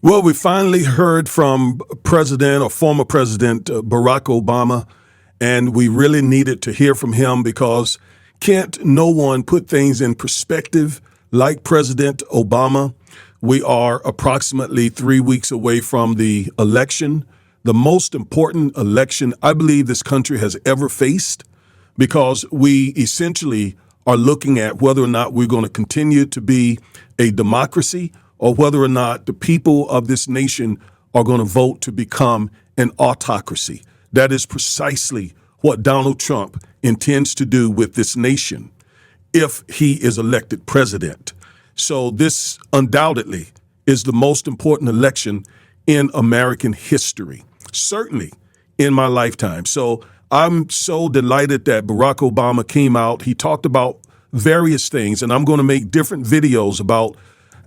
Well, we finally heard from President or former President Barack Obama, and we really needed to hear from him because can't no one put things in perspective like President Obama. We are approximately 3 weeks away from the election, the most important election I believe this country has ever faced, because we essentially are looking at whether or not we're going to continue to be a democracy or whether or not the people of this nation are going to vote to become an autocracy. That is precisely what Donald Trump intends to do with this nation if he is elected president. So this undoubtedly is the most important election in American history, certainly in my lifetime. So I'm so delighted that Barack Obama came out. He talked about various things, and I'm going to make different videos about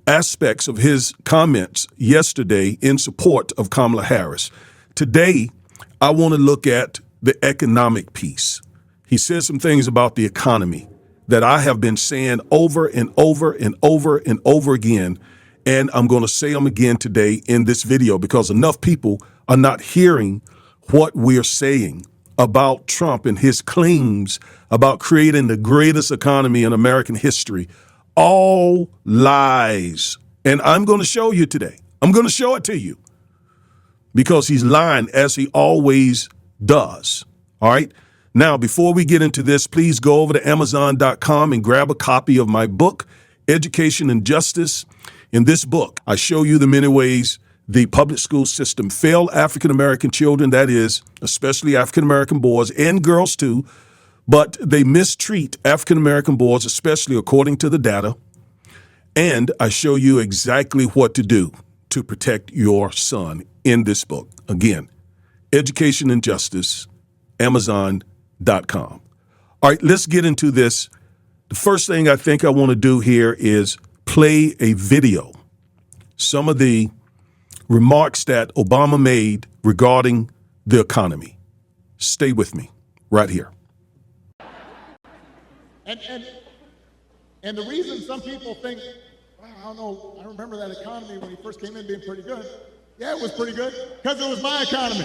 aspects of his comments yesterday in support of Kamala Harris. Today, I want to look at the economic piece. He said some things about the economy that I have been saying over and over and over and over again, and I'm going to say them again today in this video because enough people are not hearing what we're saying about Trump and his claims about creating the greatest economy in American history. All lies. And I'm going to show you today. I'm going to show it to you because he's lying as he always does. All right. Now, before we get into this, please go over to Amazon.com and grab a copy of my book, Education and Justice. In this book, I show you the many ways the public school system failed African-American children, that is, especially African-American boys and girls too, but they mistreat African-American boys, especially according to the data. And I show you exactly what to do to protect your son in this book. Again, Education and Justice, Amazon.com. All right, let's get into this. The first thing I think I want to do here is play a video. Some of the remarks that Obama made regarding the economy. Stay with me right here. And the reason some people think, well, I don't know, I remember that economy when he first came in being pretty good. Yeah, it was pretty good, because it was my economy.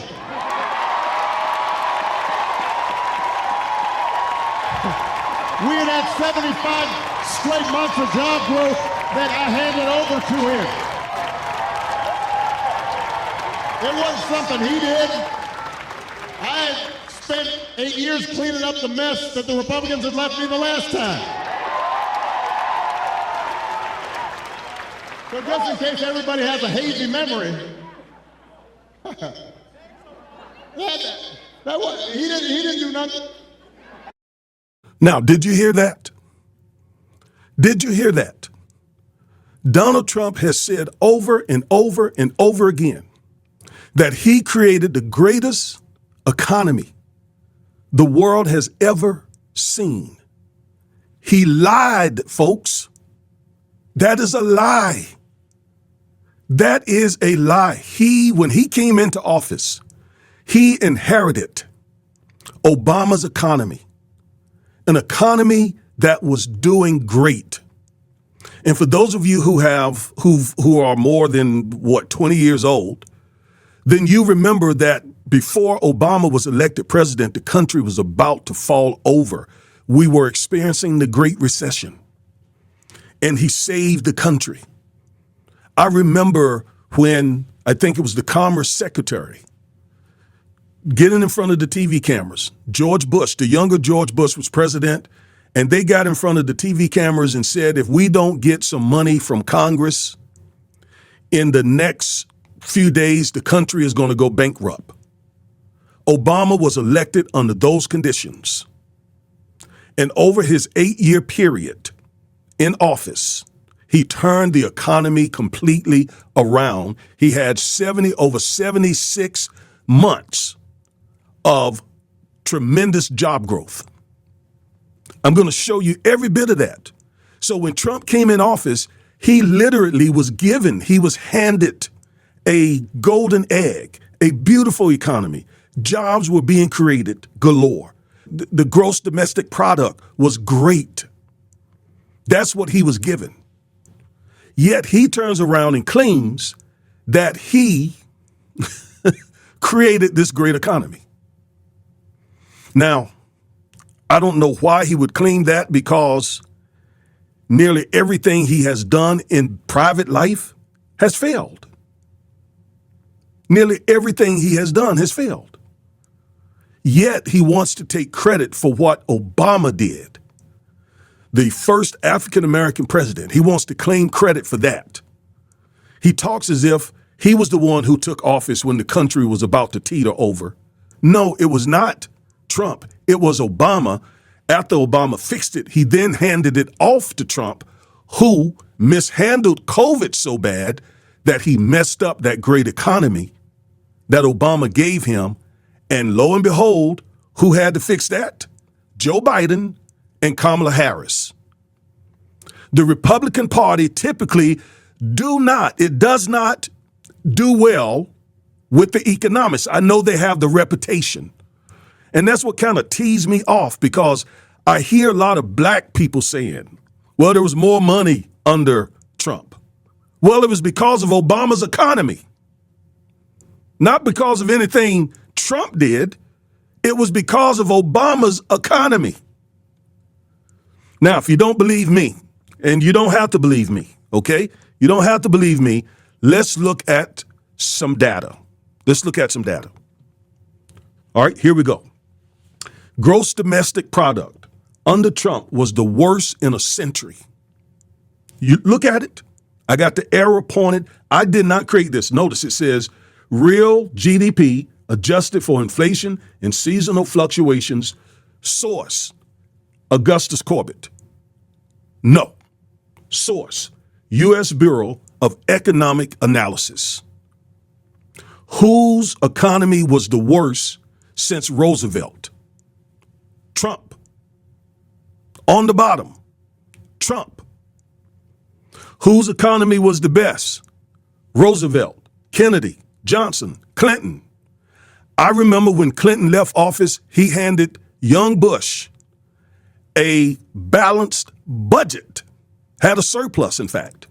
We had had 75 straight months of job growth that I handed over to him. It wasn't something he did. I had spent 8 years cleaning up the mess that the Republicans had left me the last time. So just in case everybody has a hazy memory, he didn't do nothing. Now, did you hear that? Did you hear that? Donald Trump has said over and over and over again that he created the greatest economy the world has ever seen. He lied, folks. That is a lie. That is a lie. When he came into office, he inherited Obama's economy, an economy that was doing great. And for those of you who are more than 20 years old, then you remember that before Obama was elected president, the country was about to fall over. We were experiencing the Great Recession, and he saved the country. I remember when, I think it was the Commerce Secretary, getting in front of the TV cameras. George Bush, the younger George Bush, was president, and they got in front of the TV cameras and said, if we don't get some money from Congress in the next few days, the country is going to go bankrupt. Obama was elected under those conditions. And over his 8-year period in office, he turned the economy completely around. He had over 76 months of tremendous job growth. I'm going to show you every bit of that. So when Trump came in office, he literally was handed a golden egg, a beautiful economy. Jobs were being created galore. The gross domestic product was great. That's what he was given. Yet he turns around and claims that he created this great economy. Now, I don't know why he would claim that, because nearly everything he has done in private life has failed. Nearly everything he has done has failed. Yet he wants to take credit for what Obama did. The first African-American president, he wants to claim credit for that. He talks as if he was the one who took office when the country was about to teeter over. No, it was not Trump. It was Obama. After Obama fixed it, he then handed it off to Trump, who mishandled COVID so bad that he messed up that great economy that Obama gave him. And lo and behold, who had to fix that? Joe Biden and Kamala Harris. The Republican Party typically does not do well with the economics. I know they have the reputation. And that's what kind of teased me off, because I hear a lot of black people saying, well, there was more money under Trump. Well, it was because of Obama's economy. Not because of anything Trump did. It was because of Obama's economy. Now, if you don't believe me, and you don't have to believe me, okay? You don't have to believe me. Let's look at some data. Let's look at some data. All right, here we go. Gross domestic product under Trump was the worst in a century. You look at it. I got the arrow pointed. I did not create this. Notice it says real GDP adjusted for inflation and seasonal fluctuations. Source, Augustus Corbett. No. Source, U.S. Bureau of Economic Analysis. Whose economy was the worst since Roosevelt? Trump. On the bottom, Trump. Whose economy was the best? Roosevelt, Kennedy, Johnson, Clinton. I remember when Clinton left office, he handed young Bush a balanced budget, had a surplus, in fact.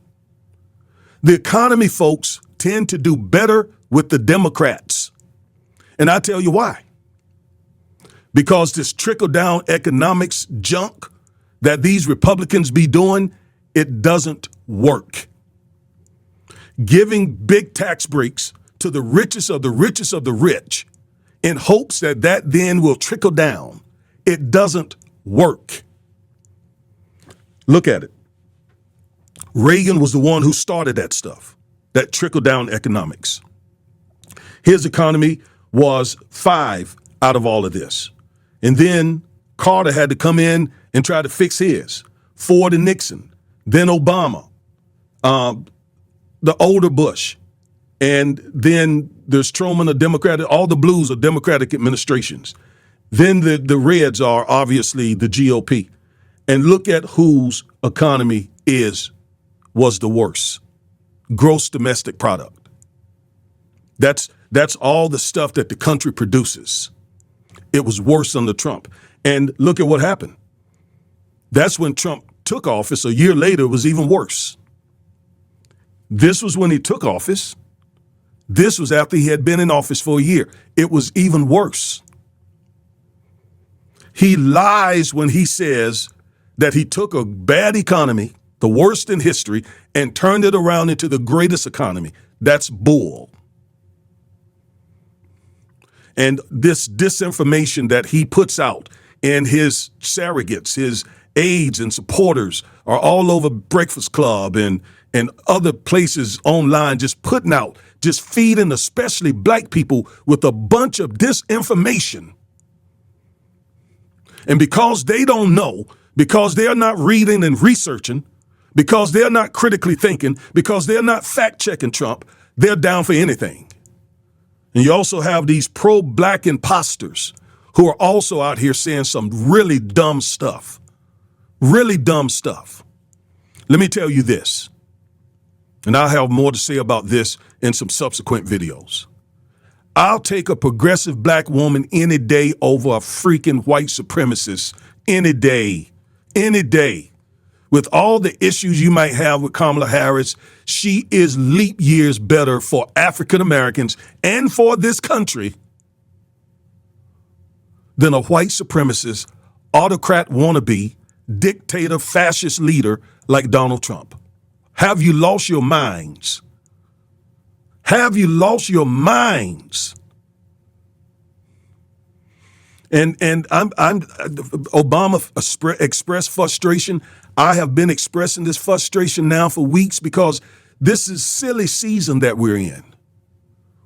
The economy, folks, tend to do better with the Democrats. And I tell you why. Because this trickle-down economics junk that these Republicans be doing, it doesn't work. Giving big tax breaks to the richest of the richest of the rich in hopes that that then will trickle down, it doesn't work. Look at it. Reagan was the one who started that stuff, that trickle-down economics. His economy was 5 out of all of this. And then Carter had to come in and try to fix his. Ford and Nixon, then Obama, the older Bush, and then there's Truman, a Democrat, all the blues are Democratic administrations. Then the reds are obviously the GOP. And look at whose economy was the worst. Gross domestic product. That's all the stuff that the country produces. It was worse under Trump. And look at what happened. That's when Trump took office. A year later, it was even worse. This was when he took office. This was after he had been in office for a year. It was even worse. He lies when he says that he took a bad economy, the worst in history, and turned it around into the greatest economy. That's bull. And this disinformation that he puts out, and his surrogates, his aides and supporters are all over Breakfast Club and other places online, just putting out, just feeding especially black people with a bunch of disinformation. And because they don't know, because they're not reading and researching, because they're not critically thinking, because they're not fact-checking Trump, they're down for anything. And you also have these pro-black imposters who are also out here saying some really dumb stuff. Really dumb stuff. Let me tell you this, and I'll have more to say about this in some subsequent videos. I'll take a progressive black woman any day over a freaking white supremacist any day. Any day. With all the issues you might have with Kamala Harris, she is leap years better for African Americans and for this country than a white supremacist, autocrat wannabe, dictator, fascist leader like Donald Trump. Have you lost your minds? Have you lost your minds? And Obama expressed frustration. I have been expressing this frustration now for weeks because this is silly season that we're in.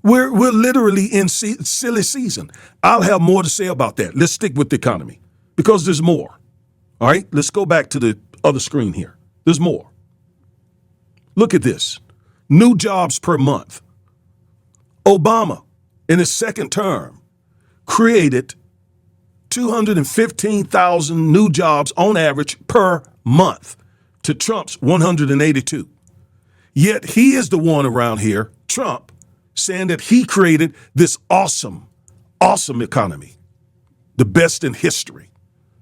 We're literally in silly season. I'll have more to say about that. Let's stick with the economy because there's more. All right, let's go back to the other screen here. There's more. Look at this. New jobs per month. Obama, in his second term, created 215,000 new jobs on average per month to Trump's 182. Yet he is the one around here, Trump, saying that he created this awesome economy, the best in history.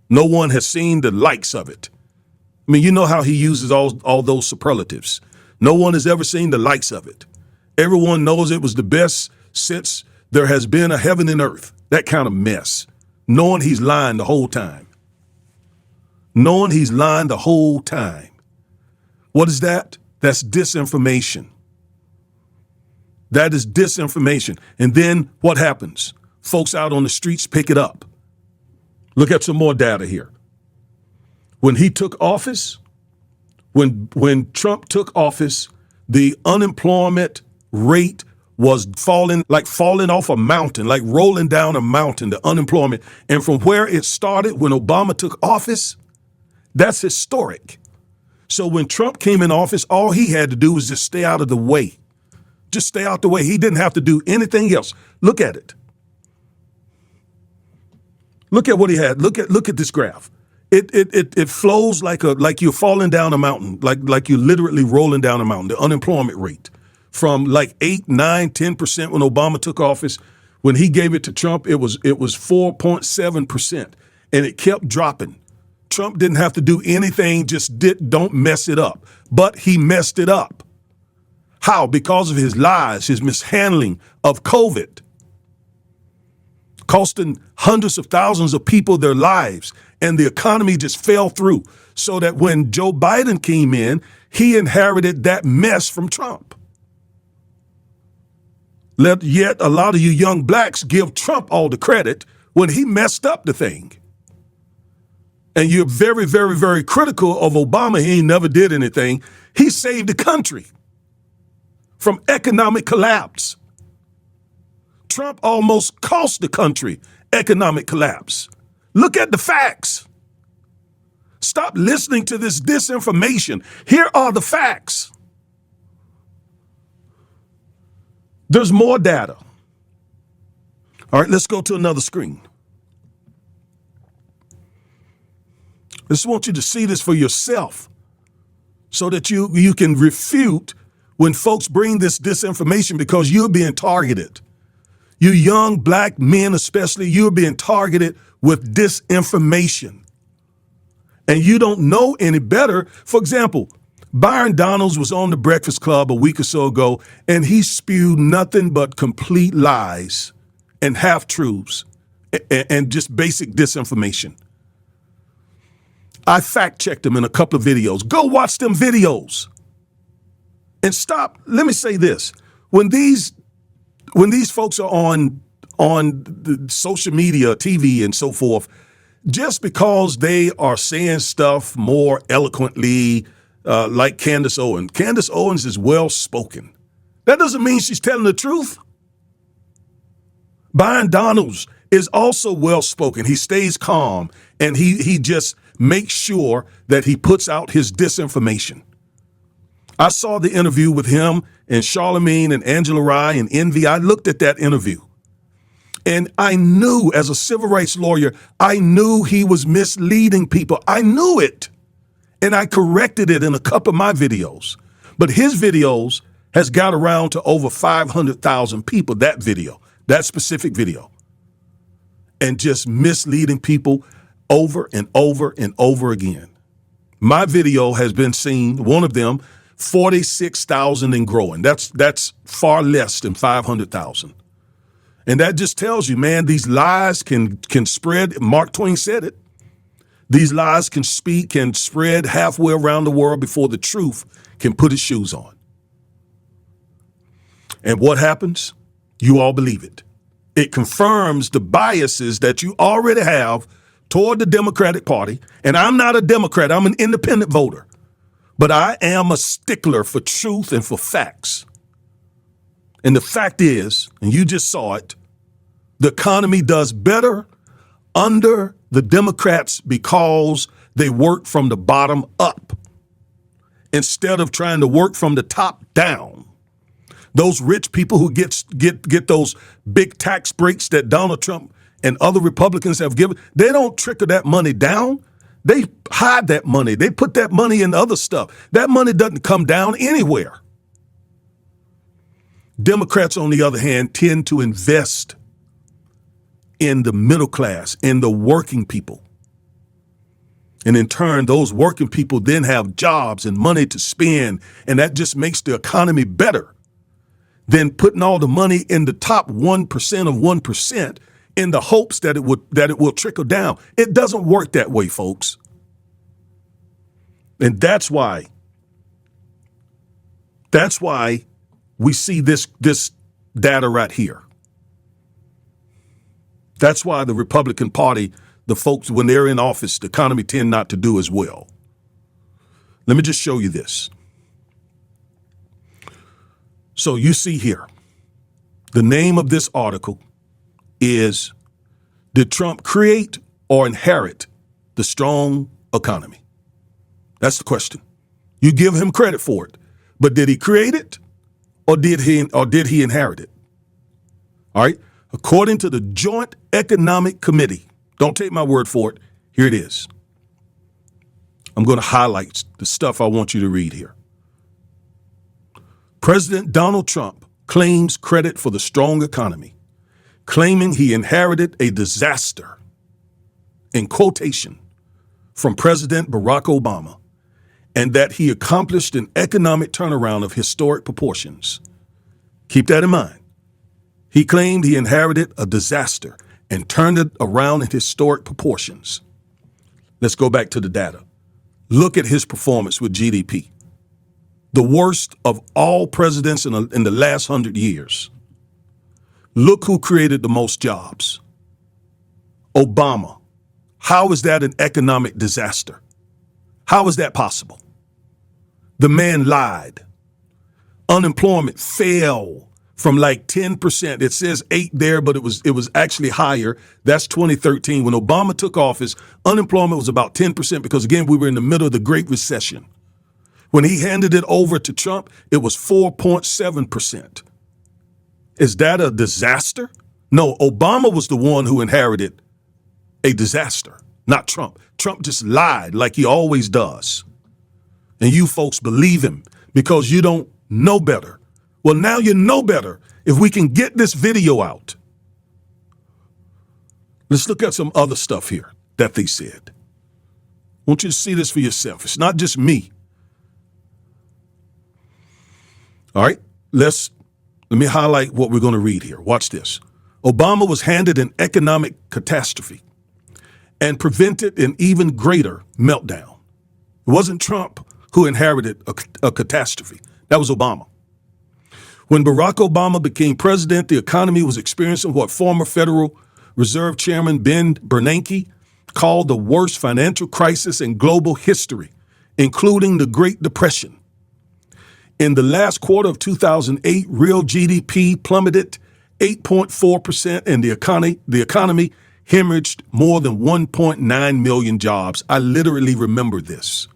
No one has seen the likes of it. I mean, you know how he uses all those superlatives. No one has ever seen the likes of it. Everyone knows it was the best since there has been a heaven and earth. That kind of mess. Knowing he's lying the whole time. Knowing he's lying the whole time. What is that? That's disinformation. That is disinformation. And then what happens? Folks out on the streets pick it up. Look at some more data here. When he took office, when Trump took office, the unemployment rate was falling off a mountain, like rolling down a mountain, the unemployment. And from where it started when Obama took office, that's historic. So when Trump came in office, all he had to do was just stay out of the way. Just stay out the way. He didn't have to do anything else. Look at it. Look at what he had. Look at this graph. It flows like you're falling down a mountain, like you're literally rolling down a mountain, the unemployment rate. From like 8, 9, 10% when Obama took office. When he gave it to Trump, it was 4.7%. And it kept dropping. Trump didn't have to do anything, don't mess it up. But he messed it up. How? Because of his lies, his mishandling of COVID. Costing hundreds of thousands of people their lives. And the economy just fell through. So that when Joe Biden came in, he inherited that mess from Trump. Yet a lot of you young blacks give Trump all the credit when he messed up the thing. And you're very, very, very critical of Obama. He never did anything. He saved the country from economic collapse. Trump almost cost the country economic collapse. Look at the facts. Stop listening to this disinformation. Here are the facts. There's more data. All right, let's go to another screen. I just want you to see this for yourself so that you can refute when folks bring this disinformation because you're being targeted. You young black men especially, you're being targeted with disinformation. And you don't know any better. For example, Byron Donalds was on the Breakfast Club a week or so ago, and he spewed nothing but complete lies and half-truths and just basic disinformation. I fact-checked him in a couple of videos. Go watch them videos. And stop. Let me say this. When these folks are on the social media, TV, and so forth, just because they are saying stuff more eloquently, like Candace Owens. Candace Owens is well-spoken. That doesn't mean she's telling the truth. Byron Donalds is also well-spoken. He stays calm, and he just makes sure that he puts out his disinformation. I saw the interview with him and Charlemagne and Angela Rye and Envy. I looked at that interview, and I knew as a civil rights lawyer, I knew he was misleading people. I knew it. And I corrected it in a couple of my videos. But his videos has got around to over 500,000 people, that video, that specific video. And just misleading people over and over and over again. My video has been seen, one of them, 46,000 and growing. That's far less than 500,000. And that just tells you, man, these lies can spread. Mark Twain said it. These lies can spread halfway around the world before the truth can put its shoes on. And what happens? You all believe it. It confirms the biases that you already have toward the Democratic Party. And I'm not a Democrat. I'm an independent voter. But I am a stickler for truth and for facts. And the fact is, and you just saw it, the economy does better under the Democrats because they work from the bottom up instead of trying to work from the top down. Those rich people who get those big tax breaks that Donald Trump and other Republicans have given, they don't trickle that money down. They hide that money. They put that money in other stuff. That money doesn't come down anywhere. Democrats, on the other hand, tend to invest in the middle class, in the working people. And in turn, those working people then have jobs and money to spend, and that just makes the economy better than putting all the money in the top 1% of 1% in the hopes that it will trickle down. It doesn't work that way, folks. And that's why we see this data right here. That's why the Republican Party, the folks, when they're in office, the economy tend not to do as well. Let me just show you this. So you see here, the name of this article is, did Trump create or inherit the strong economy? That's the question. You give him credit for it, but did he create it or did he inherit it? All right. According to the Joint Economic Committee, don't take my word for it. Here it is. I'm going to highlight the stuff I want you to read here. President Donald Trump claims credit for the strong economy, claiming he inherited a disaster, in quotation, from President Barack Obama, and that he accomplished an economic turnaround of historic proportions. Keep that in mind. He claimed he inherited a disaster and turned it around in historic proportions. Let's go back to the data. Look at his performance with GDP. The worst of all presidents in the last 100 years. Look who created the most jobs. Obama. How is that an economic disaster? How is that possible? The man lied. Unemployment fell from like 10%. It says 8 there, but it was actually higher. That's 2013. When Obama took office, unemployment was about 10% because, again, we were in the middle of the Great Recession. When he handed it over to Trump, it was 4.7%. Is that a disaster? No, Obama was the one who inherited a disaster, not Trump. Trump just lied like he always does. And you folks believe him because you don't know better. Well, now you know better if we can get this video out. Let's look at some other stuff here that they said. I want you to see this for yourself. It's not just me. All right, let me highlight what we're going to read here. Watch this. Obama was handed an economic catastrophe and prevented an even greater meltdown. It wasn't Trump who inherited a catastrophe. That was Obama. When Barack Obama became president, the economy was experiencing what former Federal Reserve Chairman Ben Bernanke called the worst financial crisis in global history, including the Great Depression. In the last quarter of 2008, real GDP plummeted 8.4%, and the economy hemorrhaged more than 1.9 million jobs. I literally remember this.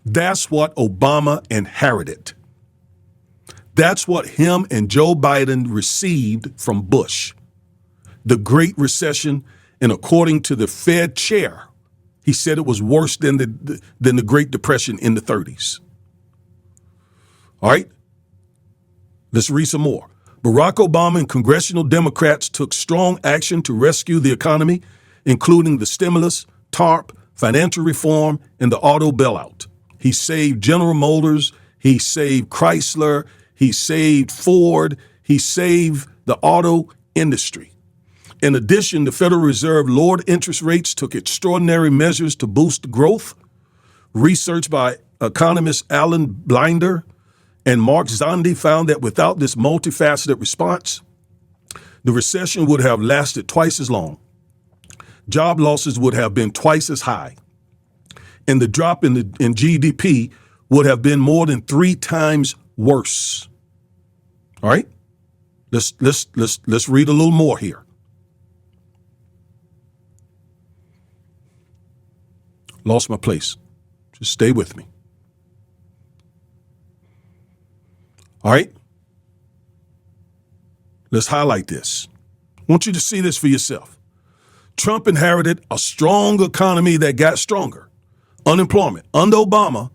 That's what Obama inherited. That's what him and Joe Biden received from Bush. The Great Recession, and according to the Fed chair, he said it was worse than the Great Depression in the 30s. All right, let's read some more. Barack Obama and congressional Democrats took strong action to rescue the economy, including the stimulus, TARP, financial reform, and the auto bailout. He saved General Motors. He saved Chrysler. He saved Ford. He saved the auto industry. In addition, the Federal Reserve lowered interest rates, took extraordinary measures to boost growth. Research by economists Alan Blinder and Mark Zandi found that without this multifaceted response, the recession would have lasted twice as long. Job losses would have been twice as high. And the drop in GDP would have been more than 3 times worse. All right? Let's read a little more here. Lost my place. Just stay with me. All right? Let's highlight this. I want you to see this for yourself. Trump inherited a strong economy that got stronger. Unemployment. Under Obama,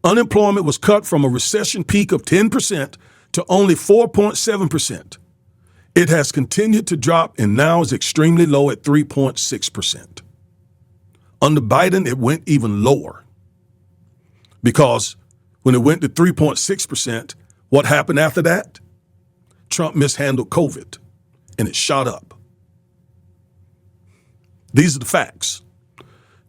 unemployment was cut from a recession peak of 10% to only 4.7%. It has continued to drop and now is extremely low at 3.6%. Under Biden, it went even lower because when it went to 3.6%, what happened after that? Trump mishandled COVID and it shot up. These are the facts.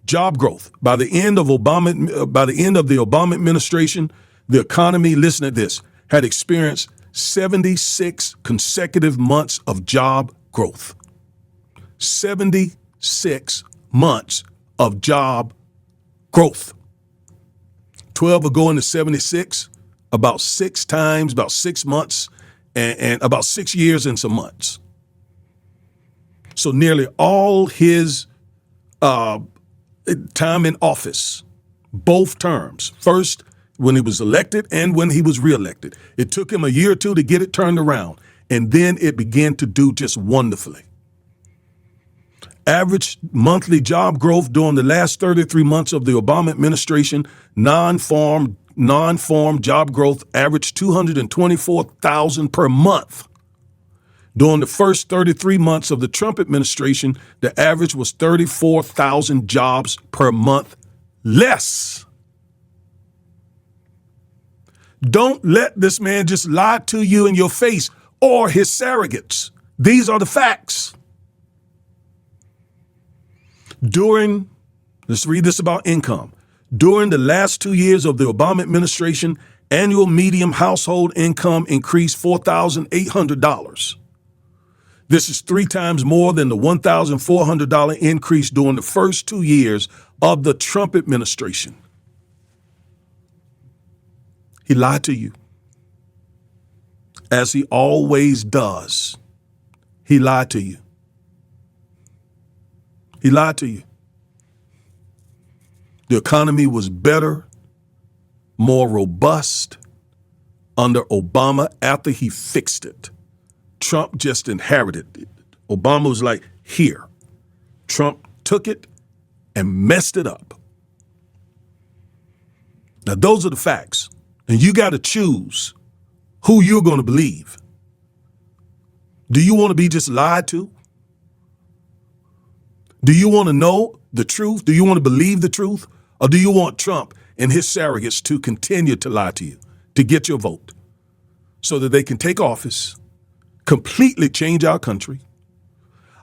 Job growth. By the end of the Obama administration, the economy, listen to this, had experienced 76 consecutive months of job growth. 76 months of job growth. 12 are going to 76, about 6 times, about 6 months, and about 6 years and some months. So nearly all his time in office, both terms, first when he was elected and when he was reelected, it took him a year or two to get it turned around, and then it began to do just wonderfully. Average monthly job growth during the last 33 months of the Obama administration, non-farm job growth averaged 224,000 per month. During the first 33 months of the Trump administration, the average was 34,000 jobs per month less. Don't let this man just lie to you in your face or his surrogates. These are the facts. Let's read this about income. During the last 2 years of the Obama administration, annual median household income increased $4,800. This is 3 times more than the $1,400 increase during the first 2 years of the Trump administration. He lied to you, as he always does. He lied to you. He lied to you. The economy was better, more robust under Obama after he fixed it. Trump just inherited it. Obama was like, here. Trump took it and messed it up. Now, those are the facts. And you got to choose who you're going to believe. Do you want to be just lied to? Do you want to know the truth? Do you want to believe the truth? Or do you want Trump and his surrogates to continue to lie to you, to get your vote, so that they can take office, completely change our country?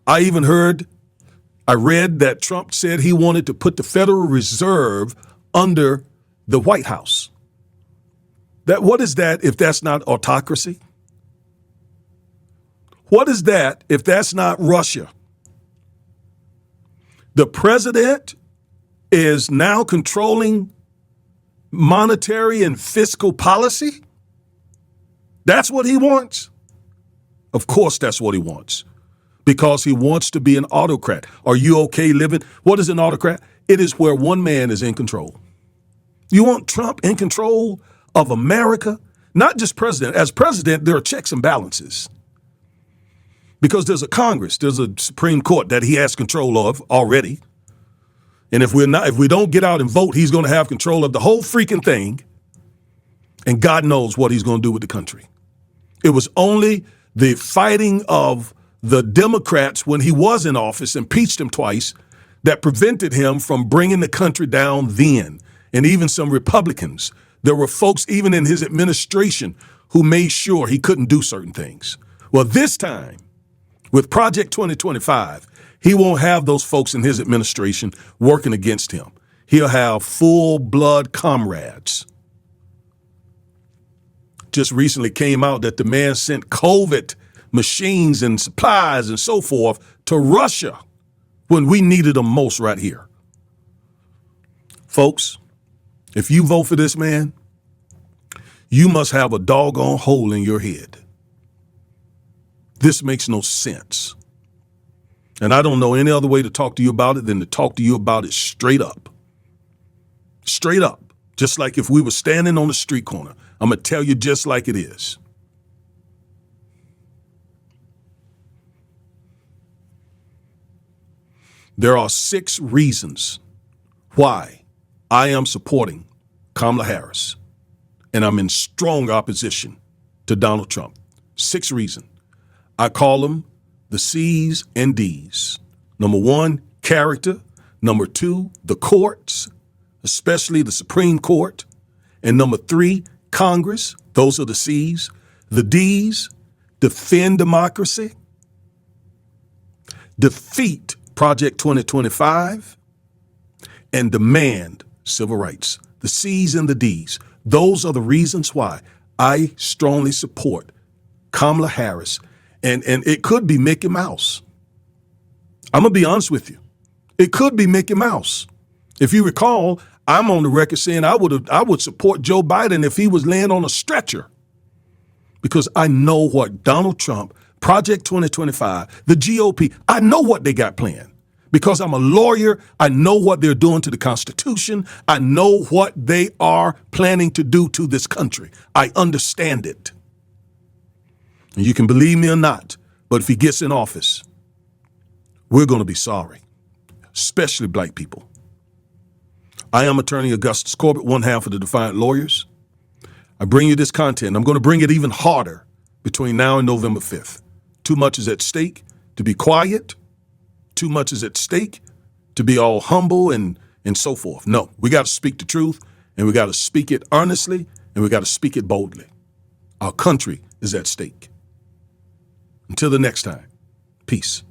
I read that Trump said he wanted to put the Federal Reserve under the White House. What is that if that's not autocracy? What is that if that's not Russia? The president is now controlling monetary and fiscal policy? That's what he wants? Of course that's what he wants, because he wants to be an autocrat. Are you okay living? What is an autocrat? It is where one man is in control. You want Trump in control of America? Not just president. As president, there are checks and balances. Because there's a Congress, there's a Supreme Court that he has control of already. And if we don't get out and vote, he's going to have control of the whole freaking thing. And God knows what he's going to do with the country. It was only the fighting of the Democrats when he was in office, impeached him twice, that prevented him from bringing the country down then. And even some Republicans, there were folks even in his administration who made sure he couldn't do certain things. Well, this time, with Project 2025, he won't have those folks in his administration working against him. He'll have full-blood comrades. Just recently came out that the man sent COVID machines and supplies and so forth to Russia when we needed them most right here. Folks, if you vote for this man, you must have a doggone hole in your head. This makes no sense. And I don't know any other way to talk to you about it than to talk to you about it straight up. Straight up. Just like if we were standing on the street corner. I'm going to tell you just like it is. There are 6 reasons why I am supporting Kamala Harris, and I'm in strong opposition to Donald Trump. 6 reasons. I call them the C's and D's. Number 1, character. Number 2, the courts, especially the Supreme Court. And number 3, Congress. Those are the C's. The D's, defend democracy, defeat Project 2025, and demand civil rights. The C's and the D's. Those are the reasons why I strongly support Kamala Harris. And it could be Mickey Mouse. I'm going to be honest with you. It could be Mickey Mouse. If you recall, I'm on the record saying I would support Joe Biden if he was laying on a stretcher. Because I know what Donald Trump, Project 2025, the GOP, I know what they got planned. Because I'm a lawyer, I know what they're doing to the Constitution. I know what they are planning to do to this country. I understand it. And you can believe me or not, but if he gets in office, we're going to be sorry, especially black people. I am Attorney Augustus Corbett, one half of the Defiant Lawyers. I bring you this content. I'm going to bring it even harder between now and November 5th. Too much is at stake to be quiet. Too much is at stake to be all humble and so forth. No, we got to speak the truth, and we got to speak it earnestly, and we got to speak it boldly. Our country is at stake. Until the next time, peace.